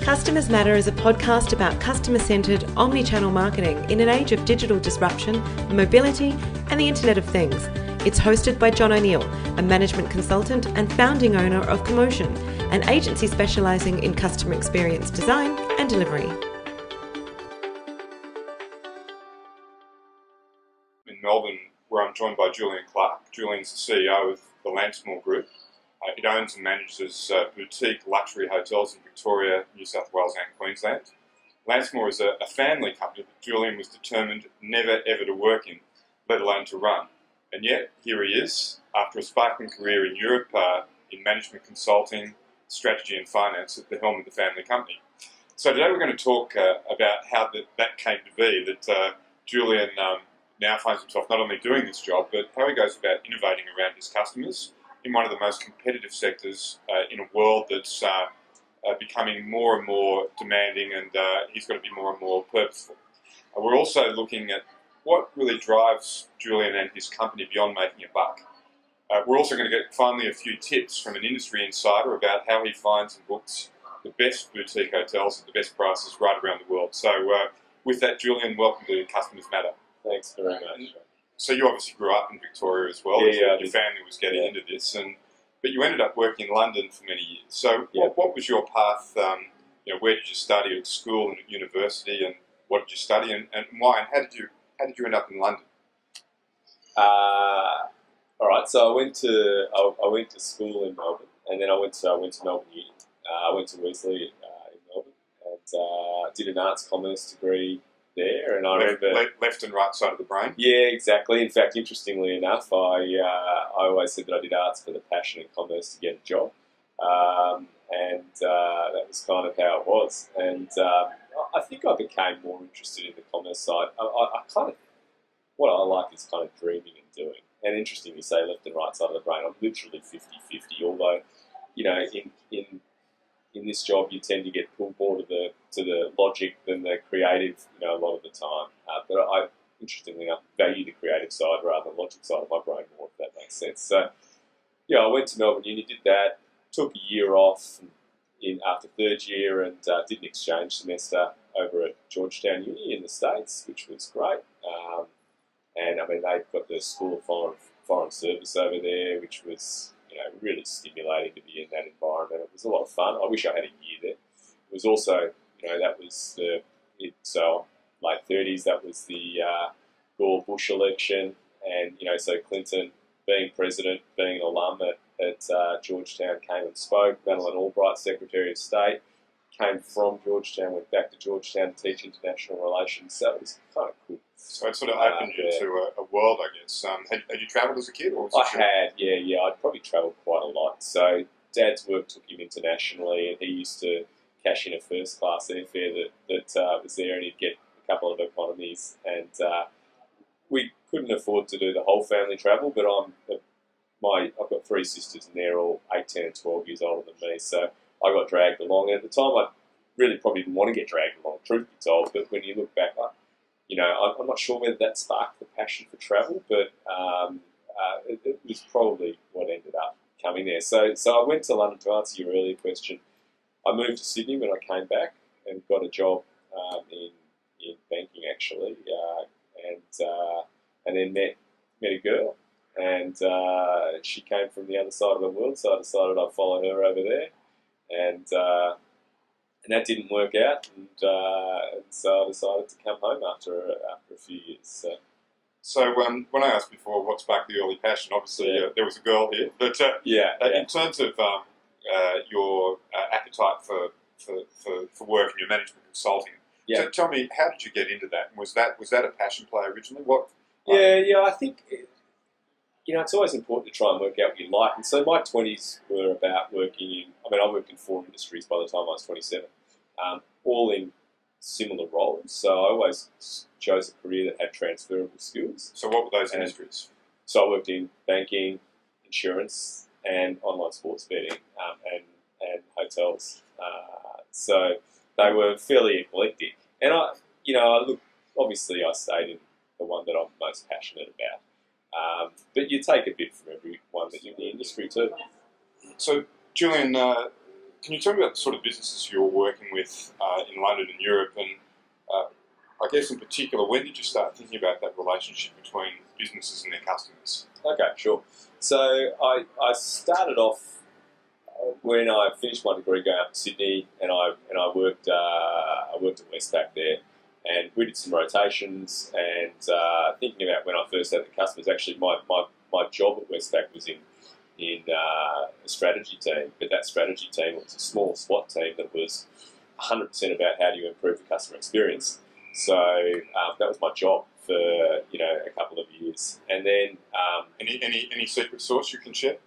Customers Matter is a podcast about customer-centred, omni-channel marketing in an age of digital disruption, mobility, and the Internet of Things. It's hosted by John O'Neill, a management consultant and founding owner of Commotion, an agency specialising in customer experience design and delivery. In Melbourne, where I'm joined by Julian Clark. Julian's the CEO of the Lancemore Group. It owns and manages boutique luxury hotels in Victoria, New South Wales and Queensland. Lancemore is a family company that Julian was determined never ever to work in, let alone to run. And yet, here he is, after a sparkling career in Europe in management consulting, strategy and finance at the helm of the family company. So today we're going to talk about how that came to be, that Julian now finds himself not only doing this job, but how he goes about innovating around his customers in one of the most competitive sectors in a world that's becoming more and more demanding, and he's got to be more and more purposeful. We're also looking at what really drives Julian and his company beyond making a buck. We're also going to get finally a few tips from an industry insider about how he finds and books the best boutique hotels at the best prices right around the world. So with that, Julian, welcome to Customers Matter. Thanks very much. So you obviously grew up in Victoria as well. Yeah, your family was getting into this, but you ended up working in London for many years. So what was your path? Where did you study at school and at university, and what did you study, and why? And how did you end up in London? All right. So I went to school in Melbourne, and then I went to Melbourne Uni. I went to Wesley in Melbourne, and did an arts commerce degree there, and I remember left and right side of the brain. Yeah, exactly. In fact, interestingly enough, I always said that I did arts for the passion and commerce to get a job, and that was kind of how it was. And I think I became more interested in the commerce side. I kind of, what I like is kind of dreaming and doing. And interesting you say left and right side of the brain. I'm literally 50-50. Although, in this job, you tend to get pulled more to the logic than the creative, a lot of the time. But I, interestingly enough, value the creative side rather than the logic side of my brain more, if that makes sense. So, I went to Melbourne Uni, did that, took a year off after third year, and did an exchange semester over at Georgetown Uni in the States, which was great. And I mean, they've got the School of Foreign Service over there, which was really stimulating to be in that environment. It was a lot of fun. I wish I had a year there. It was also, that was so late 30s, that was the Gore-Bush election, and, so Clinton, being president, being an alum at Georgetown, came and spoke. Madeleine Albright, Secretary of State, came from Georgetown, went back to Georgetown to teach international relations, so it was kind of cool. So it sort of opened you to a world, I guess. Had you travelled as a kid? Or I had, yeah. I'd probably travelled quite a lot. So Dad's work took him internationally, and he used to cash in a first-class airfare that was there, and he'd get a couple of economies. And we couldn't afford to do the whole family travel, but I've got three sisters, and they're all 8, 10 and 12 years older than me, so I got dragged along. And at the time, I really probably didn't want to get dragged along, truth be told, but when you look back, I'm not sure whether that sparked the passion for travel, but it was probably what ended up coming there. So I went to London. To answer your earlier question, I moved to Sydney when I came back and got a job in banking, actually, and then met a girl, and she came from the other side of the world, so I decided I'd follow her over there, and that didn't work out, and so I decided to come home after a few years. So when I asked before what sparked the early passion, obviously there was a girl here, but in terms of your appetite for work and your management consulting, so tell me, how did you get into that? Was that a passion play originally? I think it's always important to try and work out what you like. And so my 20s were about working I worked in 4 industries by the time I was 27, all in similar roles. So I always chose a career that had transferable skills. So what were those industries? So I worked in banking, insurance, and online sports betting, and hotels. So they were fairly eclectic. And obviously I stayed in the one that I'm most passionate about. But you take a bit from every one that you're in the industry too. So, Julian, Can you tell me about the sort of businesses you're working with in London and Europe, and I guess in particular, when did you start thinking about that relationship between businesses and their customers? Okay, sure. So I started off when I finished my degree going up to Sydney, and I worked at Westpac there, and we did some rotations. And thinking about when I first had the customers, actually my job at Westpac was in a strategy team, but that strategy team was a small SWAT team that was 100% about how do you improve the customer experience. So that was my job for a couple of years, and then any secret sauce you can share?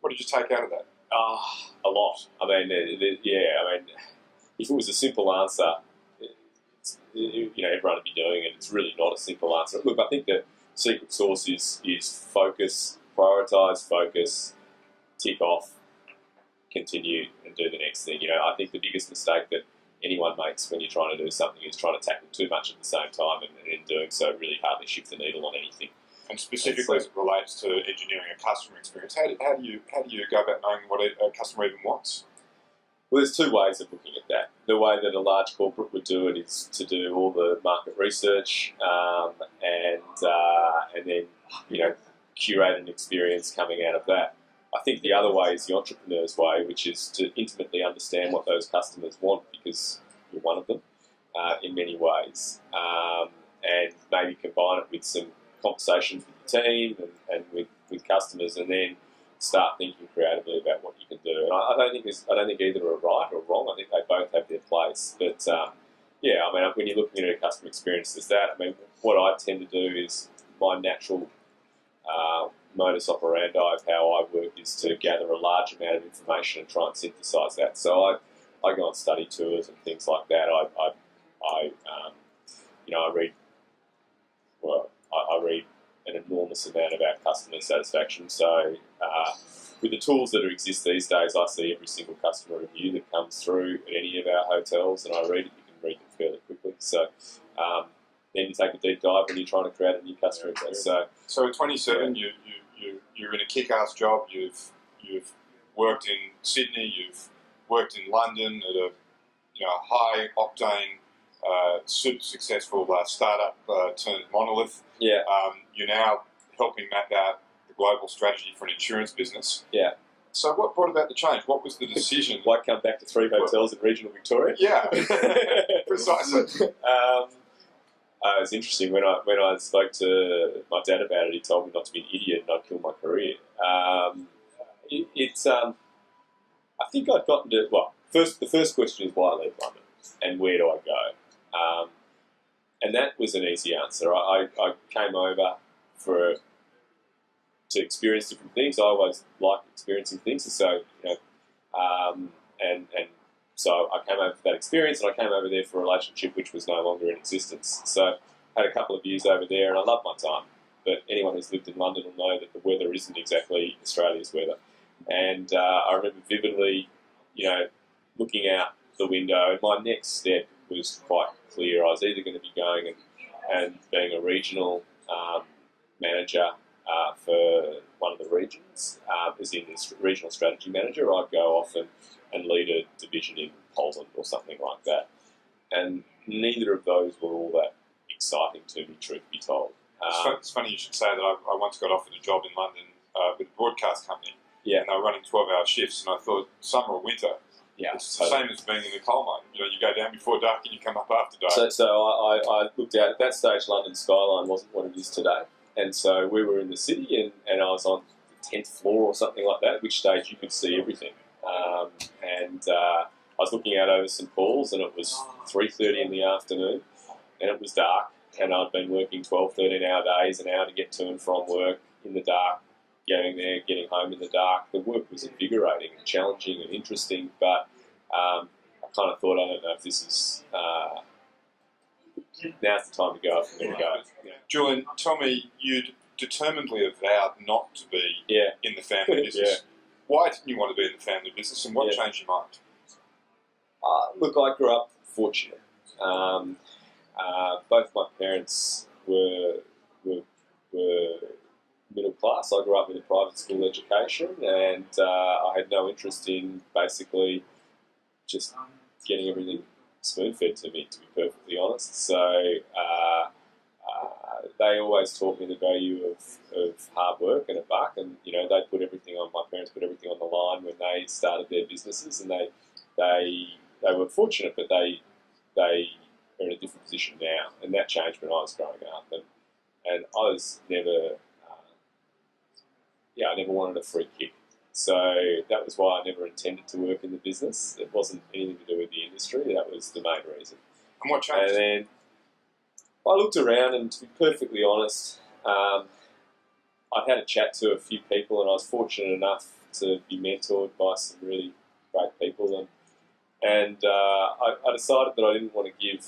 What did you take out of that? A lot. I mean, if it was a simple answer, everyone would be doing it. It's really not a simple answer. Look, I think the secret sauce is focus, prioritise, focus, tick off, continue, and do the next thing. I think the biggest mistake that anyone makes when you're trying to do something is trying to tackle too much at the same time, and in doing so really hardly shift the needle on anything. And specifically as it relates to engineering a customer experience, how do you go about knowing what a customer even wants? Well, there's two ways of looking at that. The way that a large corporate would do it is to do all the market research and then curate an experience coming out of that. I think the other way is the entrepreneur's way, which is to intimately understand what those customers want, because you're one of them in many ways, and maybe combine it with some conversations with your team and with customers, and then start thinking creatively about what you can do. And I don't think either are right or wrong. I think they both have their place. But when you're looking at a customer experience, there's that. I mean, what I tend to do is my natural modus operandi of how I work is to gather a large amount of information and try and synthesise that. So I go on study tours and things like that. I read an enormous amount about customer satisfaction. So with the tools that exist these days, I see every single customer review that comes through at any of our hotels, and I read it. You can read them fairly quickly. So then you take a deep dive when you're trying to create a new customer experience. So at 27, you're in a kick-ass job. You've worked in Sydney. You've worked in London at a high octane, super successful startup turned monolith. Yeah. You're now helping map out the global strategy for an insurance business. Yeah. So what brought about the change? What was the decision? Why come back to 3 hotels in regional Victoria? Yeah, precisely. It was interesting when I spoke to my dad about it. He told me not to be an idiot and I'd kill my career. I think I'd gotten to the first question is why I leave London and where do I go, and that was an easy answer. I came over to experience different things. I always like experiencing things, so so I came over for that experience, and I came over there for a relationship which was no longer in existence. So I had a couple of years over there, and I loved my time. But anyone who's lived in London will know that the weather isn't exactly Australia's weather. And I remember vividly, looking out the window, and my next step was quite clear. I was either going to be going and being a regional manager for one of the regions, as in this regional strategy manager, or I'd go off and lead a division in Poland or something like that. And neither of those were all that exciting to me, truth be told. It's funny you should say that. I once got offered a job in London with a broadcast company. Yeah. And they were running 12-hour shifts, and I thought, summer or winter, it's the same as being in the coal mine. You go down before dark and you come up after dark. So I looked out. At that stage, London skyline wasn't what it is today. And so we were in the city, and I was on the 10th floor or something like that, at which stage you could see everything. I was looking out over St Paul's, and it was 3:30 in the afternoon, and it was dark, and I'd been working 12, 13-hour days, an hour to get to and from work in the dark, going there, getting home in the dark. The work was invigorating and challenging and interesting, but I kind of thought, I don't know if this is... now's the time to go. I'm going to go. Yeah. Julian, tell me, you'd determinedly have vowed not to be in the family business. Yeah. Why didn't you want to be in the family business, and what changed your mind? Look, I grew up fortunate. Both my parents were middle class. I grew up with a private school education, and I had no interest in basically just getting everything spoon-fed to me, to be perfectly honest. So they always taught me the value of hard work and a buck, and they put everything on. My parents put everything on the line when they started their businesses, and they were fortunate, but they are in a different position now, and that changed when I was growing up, and I was never, I never wanted a free kick. So that was why I never intended to work in the business. It wasn't anything to do with the industry. That was the main reason. And what changed? And then I looked around, and to be perfectly honest, I'd had a chat to a few people, and I was fortunate enough to be mentored by some really great people. And I decided that I didn't want to give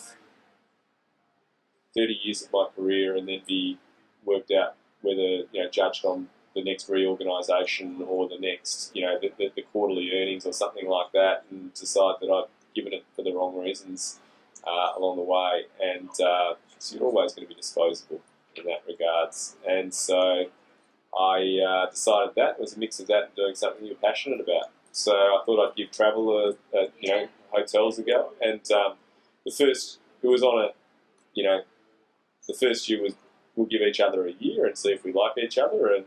30 years of my career and then be worked out whether, judged on the next reorganisation or the next, the quarterly earnings or something like that, and decide that I'd given it for the wrong reasons along the way. And so you're always going to be disposable in that regards. And so I decided that it was a mix of that and doing something you're passionate about. So I thought I'd give travel hotels a go. And the first year was we'll give each other a year and see if we like each other. And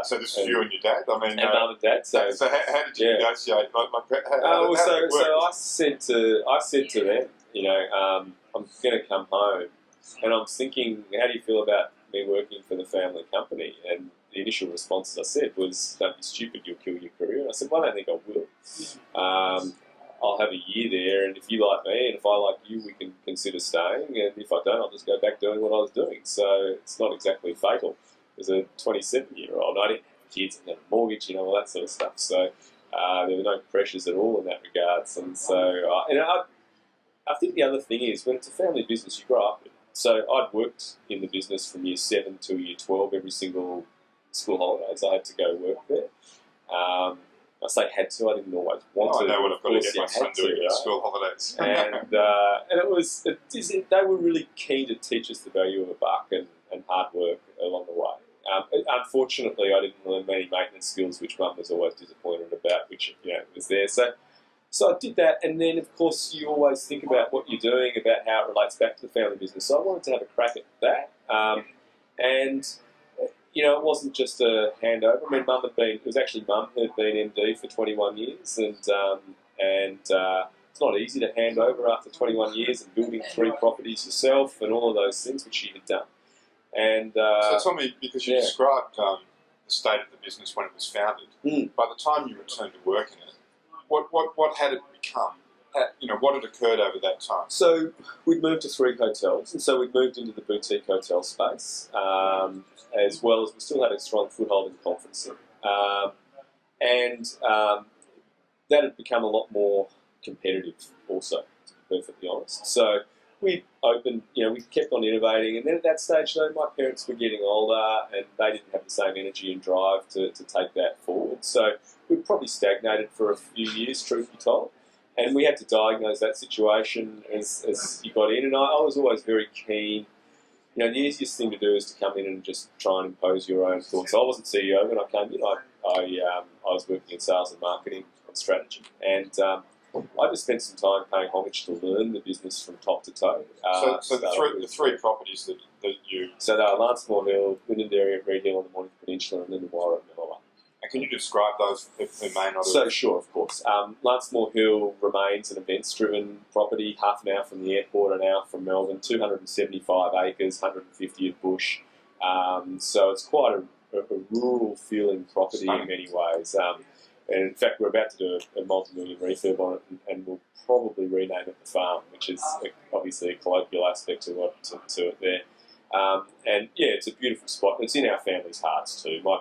so this is you and your dad. I mean, and mum and dad. So how did you negotiate? So I said to them, I'm going to come home, and I'm thinking, how do you feel about me working for the family company? And the initial response, as I said, was, don't be stupid, you'll kill your career. And I said, well, I don't think I will. I'll have a year there, and if you like me and if I like you, we can consider staying, and if I don't, I'll just go back doing what I was doing. So it's not exactly fatal. As a 27-year-old, I didn't have kids and a mortgage, all that sort of stuff. So there were no pressures at all in that regards. And so, I think the other thing is, when it's a family business, you grow up with it. So I'd worked in the business from year 7 to year 12, every single school holidays I had to go work there. I say had to, I didn't always want to. I know what I've got to get my son doing at school holidays. And they were really keen to teach us the value of a buck and hard work along the way. Unfortunately, I didn't learn many maintenance skills, which Mum was always disappointed about, which was there. So I did that, and then of course you always think about what you're doing, about how it relates back to the family business. So I wanted to have a crack at that, and it wasn't just a handover. I mean, it was actually Mum who had been MD for 21 years, and it's not easy to hand over after 21 years and building 3 properties yourself and all of those things, which she had done. And so tell me, because you described the state of the business when it was founded. By the time you returned to work in it, what had it become? What had occurred over that time? So we'd moved to 3 hotels, and so we'd moved into the boutique hotel space, as well as we still had a strong foothold in conferencing. That had become a lot more competitive also, to be perfectly honest. So we opened, we kept on innovating, and then at that stage, though, my parents were getting older, and they didn't have the same energy and drive to take that forward. So we probably stagnated for a few years, truth be told. And we had to diagnose that situation as you got in. And I was always very keen. The easiest thing to do is to come in and just try and impose your own thoughts. So I wasn't CEO when I came in. I was working in sales and marketing and strategy. And I just spent some time paying homage to learn the business from top to toe. So the 3 properties that you... So they are Lancemore Hill, Lindendary at Reed Hill on the Mornington Peninsula, and Lindemore at Miller. And can you describe those who may not have... So sure, of course. Lancemore Hill remains an events-driven property, half an hour from the airport, an hour from Melbourne, 275 acres, 150 of bush. So it's quite a rural-feeling property in many ways. And in fact, we're about to do a multi-million refurb on it, and we'll probably rename it the farm, which is obviously a colloquial aspect to it there. It's a beautiful spot. It's in our family's hearts too. My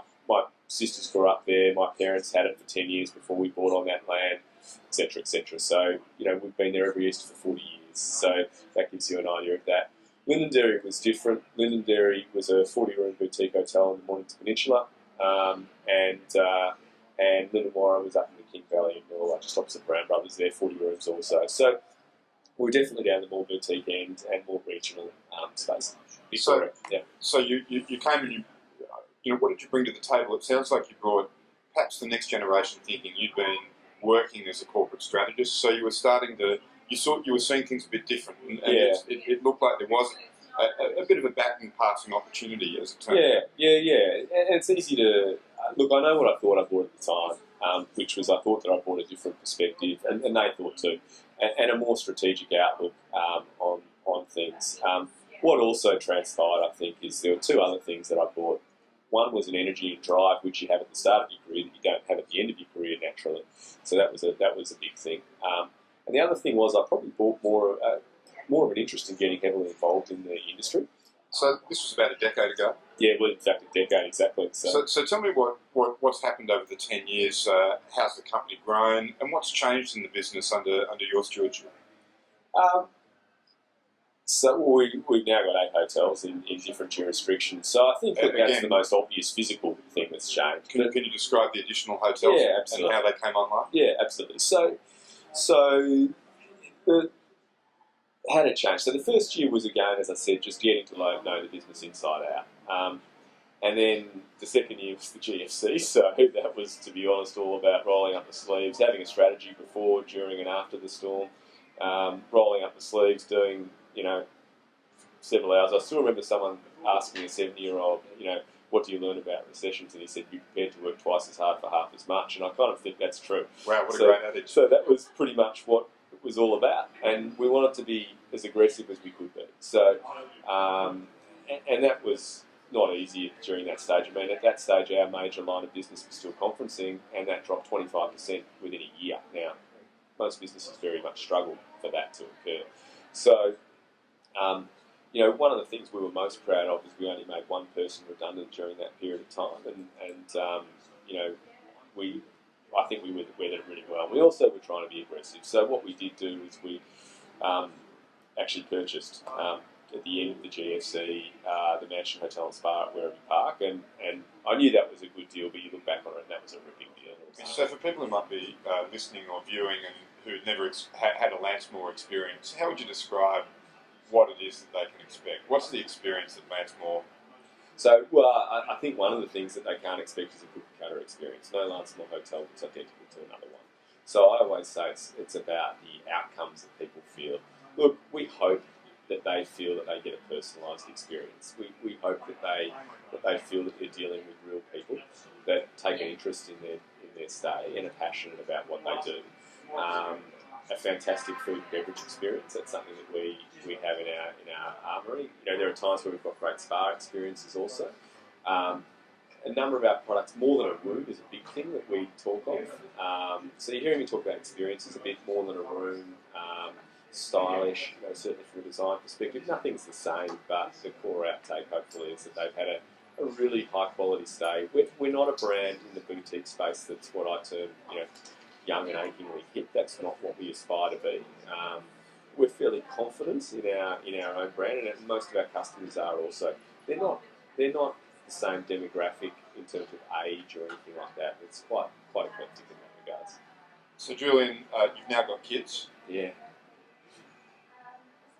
sisters grew up there. My parents had it for 10 years before we bought on that land, etc., etc. So, we've been there every Easter for 40 years. So that gives you an idea of that. Lindendary was different. Lindendary was a 40-room boutique hotel in the Mornington Peninsula, and Lindemore was up in the King Valley in Miller, just opposite Brown Brothers there, 40 rooms also. So we're definitely down the more boutique end and more regional space. So you came and what did you bring to the table? It sounds like you brought perhaps the next generation thinking. You'd been working as a corporate strategist, so you were starting to, you were seeing things a bit different, and it looked like there was a bit of a baton passing opportunity as it turned out. Yeah. And it's easy to look. I know what I thought I brought at the time, which was I thought that I brought a different perspective, and they thought too, and a more strategic outlook on things. What also transpired, I think, is there were two other things that I brought. One was an energy and drive, which you have at the start of your career that you don't have at the end of your career naturally. So that was a big thing. And the other thing was I probably brought more of an interest in getting heavily involved in the industry. So this was about a decade ago? Yeah, well, in fact, a decade exactly. So tell me what's happened over the 10 years. How's the company grown, and what's changed in the business under your stewardship? So we've now got 8 hotels in different jurisdictions. So I think that's the most obvious physical thing that's changed. Can you describe the additional hotels and how they came online? Yeah, absolutely. So how did it change? So the first year was, again, as I said, just getting to know the business inside out. And then the second year was the GFC, so that was, to be honest, all about rolling up the sleeves, having a strategy before, during and after the storm, rolling up the sleeves, doing, several hours. I still remember someone asking a 70-year-old, what do you learn about recessions? And he said, be prepared to work twice as hard for half as much. And I kind of think that's true. Wow, what a great adage. So that was pretty much what it was all about. And we wanted to be as aggressive as we could be. So, and that was not easy during that stage. I mean, at that stage, our major line of business was still conferencing, and that dropped 25% within a year. Now, most businesses very much struggle for that to occur. So, one of the things we were most proud of is we only made one person redundant during that period of time, and I think we weathered it really well. We also were trying to be aggressive. So what we did do is we actually purchased at the end of the GFC the Mansion Hotel and Spa at Werribee Park, and I knew that was a good deal, but you look back on it and that was a big deal. So for people who might be listening or viewing and who never had a Lancemore experience, how would you describe what it is that they can expect? What's the experience at Lancemore? So, I think one of the things that they can't expect is a cookie-cutter experience. No Lancemore hotel looks identical to another one. So I always say it's about the outcomes that people feel. Look, we hope that they feel that they get a personalised experience. We hope that they feel that they're dealing with real people that take an interest in their stay and are passionate about what they do. A fantastic food and beverage experience. That's something that we have in our armoury. There are times where we've got great spa experiences also. A number of our products, more than a room, is a big thing that we talk of. So you're hearing me talk about experiences, a bit more than a room, stylish, certainly from a design perspective. Nothing's the same, but the core outtake hopefully is that they've had a really high quality stay. We're not a brand in the boutique space that's what I term, young and achingly hip. That's not what we aspire to be. We're fairly confident in our own brand, and most of our customers are also. They're not the same demographic in terms of age or anything like that. It's quite eclectic in that regards. So Julian, you've now got kids. Yeah.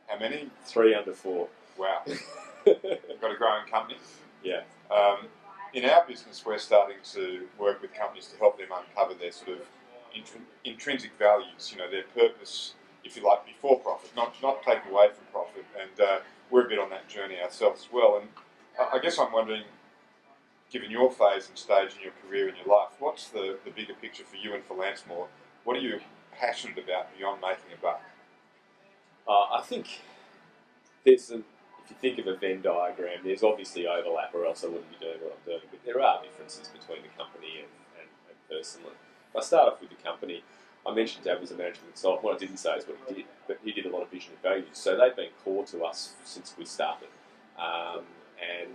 How many? 3 under 4. Wow. You've got a growing company. Yeah. In our business, we're starting to work with companies to help them uncover their sort of intrinsic values, their purpose, if you like, before profit, not taken away from profit. And we're a bit on that journey ourselves as well. And I guess I'm wondering, given your phase and stage in your career and your life, what's the bigger picture for you and for Lancemore? What are you passionate about beyond making a buck? I think if you think of a Venn diagram, there's obviously overlap, or else I wouldn't be doing what I'm doing. But there are differences between the company and personally. If I start off with the company, I mentioned Dad was a management consultant. What I didn't say is what he did, but he did a lot of vision and values. So they've been core to us since we started. And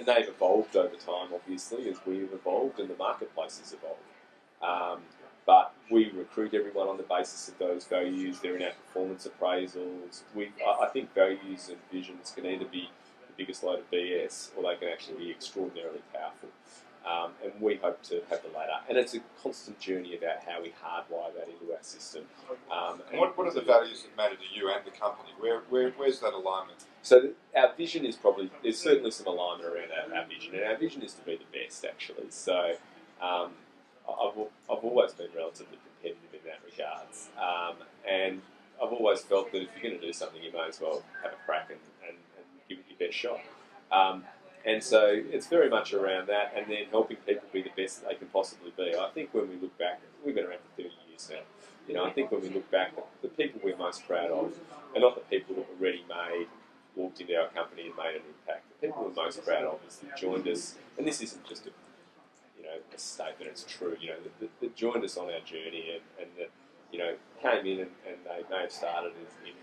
they've evolved over time, obviously, as we've evolved and the marketplace has evolved. But we recruit everyone on the basis of those values. They're in our performance appraisals. I think values and visions can either be the biggest load of BS, or they can actually be extraordinarily powerful. And we hope to have the latter. And it's a constant journey about how we hardwire that into our system. And what are the values that matter to you and the company? Where's that alignment? So our vision is probably, there's certainly some alignment around our vision. And our vision is to be the best, actually. So I've always been relatively competitive in that regards. And I've always felt that if you're going to do something, you may as well have a crack and give it your best shot. And so it's very much around that, and then helping people be the best that they can possibly be. I think when we look back, we've been around for 30 years now. I think when we look back, the people we're most proud of are not the people that were ready-made, walked into our company and made an impact. The people we're most proud of is that joined us, and this isn't just a statement, it's true, that joined us on our journey and that, came in and they may have started in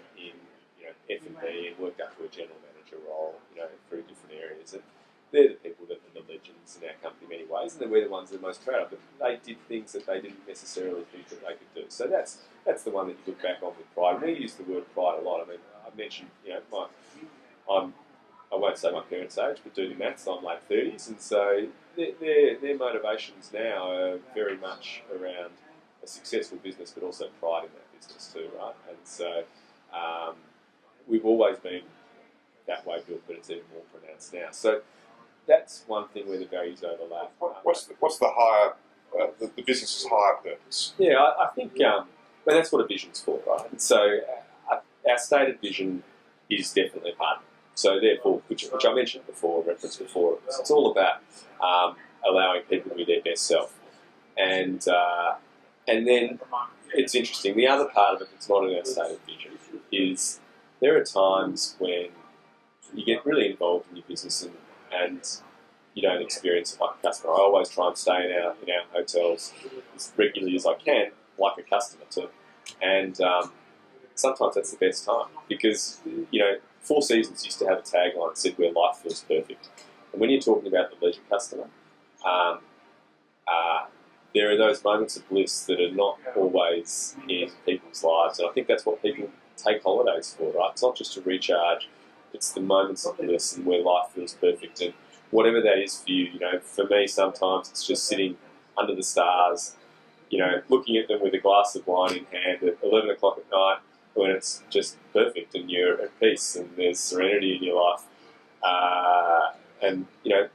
F&B and worked up to a general manager role, through different areas. And they're the people that are the legends in our company in many ways, and we're the ones that are most proud of. But they did things that they didn't necessarily think that they could do. So that's the one that you look back on with pride. And we use the word pride a lot. I mean, I mentioned, I won't say my parents' age, but do the maths, I'm late 30s, and so their motivations now are very much around a successful business, but also pride in that business too, right? And so we've always been that way built, but it's even more pronounced now. So that's one thing where the values overlap. What's the higher, the business's higher purpose? Yeah, I think that's what a vision's for, right? And so our stated vision is definitely a part of it. So therefore, which I mentioned before, referenced before, it's all about allowing people to be their best self. And then it's interesting. The other part of it that's not in our stated vision is there are times when you get really involved in your business and you don't experience it like a customer. I always try and stay in our hotels as regularly as I can, like a customer too. And sometimes that's the best time because, Four Seasons used to have a tagline that said, "Where life feels perfect." And when you're talking about the leisure customer, there are those moments of bliss that are not always in people's lives. And I think that's what people take holidays for, right? It's not just to recharge, it's the moments of bliss and where life feels perfect. And whatever that is for you, for me, sometimes it's just sitting under the stars, looking at them with a glass of wine in hand at 11 o'clock at night when it's just perfect and you're at peace and there's serenity in your life. And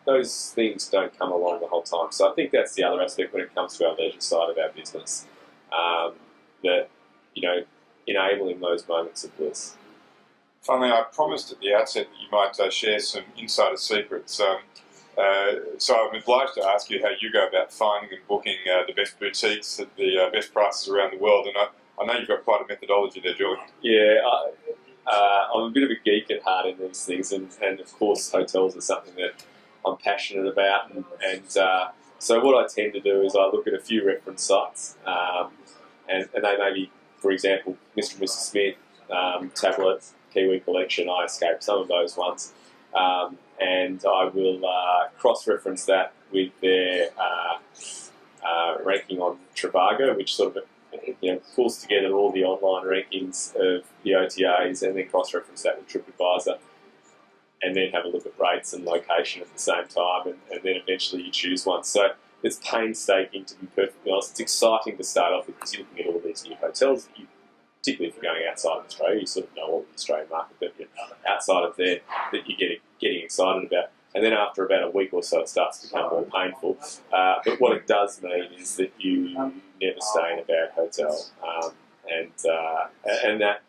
those things don't come along the whole time. So I think that's the other aspect when it comes to our leisure side of our business, that, enabling those moments of bliss. Finally, I promised at the outset that you might share some insider secrets. So I'm obliged to ask you how you go about finding and booking the best boutiques at the best prices around the world. And I know you've got quite a methodology there, Julian. Yeah, I'm a bit of a geek at heart in these things, and of course hotels are something that I'm passionate about. And so what I tend to do is I look at a few reference sites, and they may be, for example, Mr. and Mrs. Smith, Tablet, Kiwi Collection, I Escape, some of those ones. And I will cross-reference that with their ranking on Trivago, which sort of pulls together all the online rankings of the OTAs, and then cross-reference that with TripAdvisor, and then have a look at rates and location at the same time, and then eventually you choose one. So it's painstaking, to be perfectly honest. It's exciting to start off with because you're looking at all these new hotels that particularly if you're going outside of Australia, you sort of know all the Australian market, but outside of there that you're getting excited about. And then after about a week or so, it starts to become more painful. But what it does mean is that you never stay in a bad hotel, and that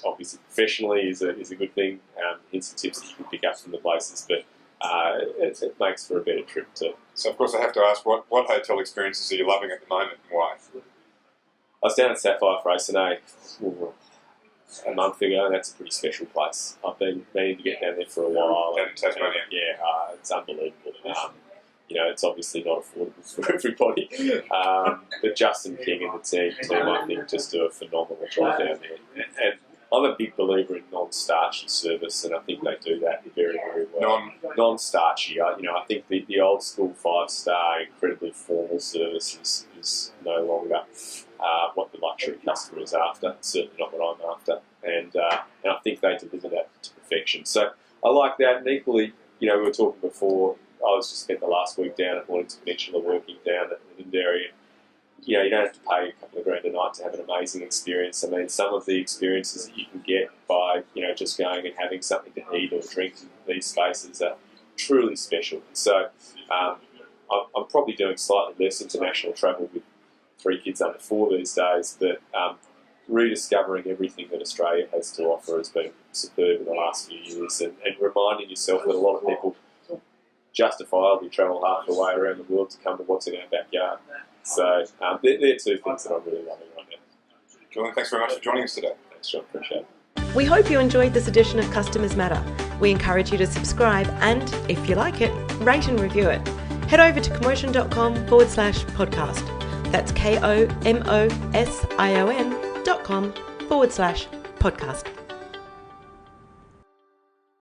obviously professionally is a good thing. Hence the tips that you can pick up from the places, but it makes for a better trip too. So of course I have to ask, what hotel experiences are you loving at the moment and why? I was down at Sapphire Freycinet a month ago, and that's a pretty special place. I've been meaning to get down there for a while. Down in Tasmania? Yeah, it's unbelievable. It's obviously not affordable for everybody. But Justin King and the team, I think, just do a phenomenal job down there. And I'm a big believer in non-starchy service, and I think they do that very, very well. Non-starchy. I think the old school 5-star, incredibly formal service is no longer what the luxury customer is after. It's certainly not what I'm after. And I think they deliver that to perfection. So I like that. And equally, we were talking before, was just spent the last week down at Mornington Peninsula working down at Lindari. You know, you don't have to pay a couple of grand a night to have an amazing experience. I mean, some of the experiences that you can get by, you know, just going and having something to eat or drink in these spaces are truly special. So I'm probably doing slightly less international travel with 3 kids under 4 these days, but rediscovering everything that Australia has to offer has been superb in the last few years, and reminding yourself that a lot of people justifiably travel half the way around the world to come to what's in our backyard. So they're 2 things that I'm really loving right now. Julian, thanks very much for joining us today. Thanks, John. Appreciate it. We hope you enjoyed this edition of Customers Matter. We encourage you to subscribe and, if you like it, rate and review it. Head over to commotion.com/podcast. That's KOMOSION.com/podcast.